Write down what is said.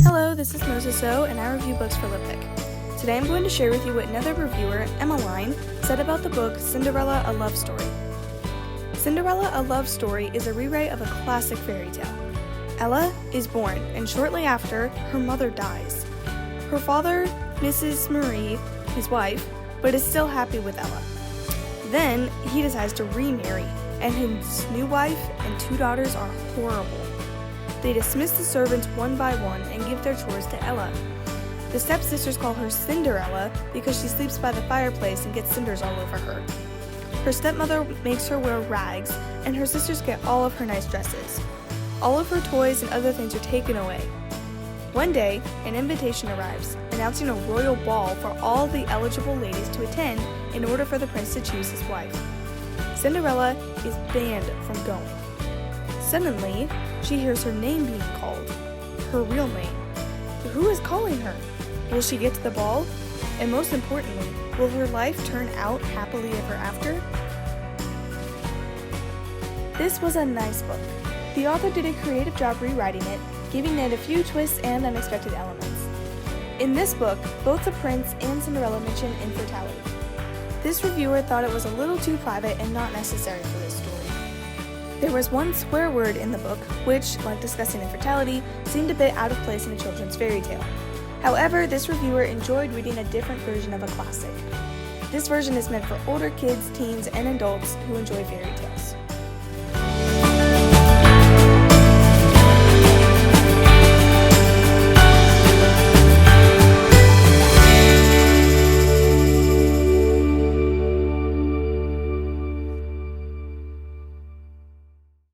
Hello, this is Moses O, and I review books for LitPick. Today I'm going to share with you what another reviewer, Emmeline, said about the book Cinderella, a Love Story. Cinderella, a Love Story is a rewrite of a classic fairy tale. Ella is born, and shortly after, her mother dies. Her father misses Marie, his wife, but is still happy with Ella. Then, he decides to remarry, and his new wife and two daughters are horrible. They dismiss the servants one by one and give their chores to Ella. The stepsisters call her Cinderella because she sleeps by the fireplace and gets cinders all over her. Her stepmother makes her wear rags, and her sisters get all of her nice dresses. All of her toys and other things are taken away. One day, an invitation arrives, announcing a royal ball for all the eligible ladies to attend in order for the prince to choose his wife. Cinderella is banned from going. Suddenly, she hears her name being called, her real name. Who is calling her? Will she get to the ball? And most importantly, will her life turn out happily ever after? This was a nice book. The author did a creative job rewriting it, giving it a few twists and unexpected elements. In this book, both the prince and Cinderella mention infertility. This reviewer thought it was a little too private and not necessary for this story. There was one swear word in the book, which, like discussing infertility, seemed a bit out of place in a children's fairy tale. However, this reviewer enjoyed reading a different version of a classic. This version is meant for older kids, teens, and adults who enjoy fairy tales.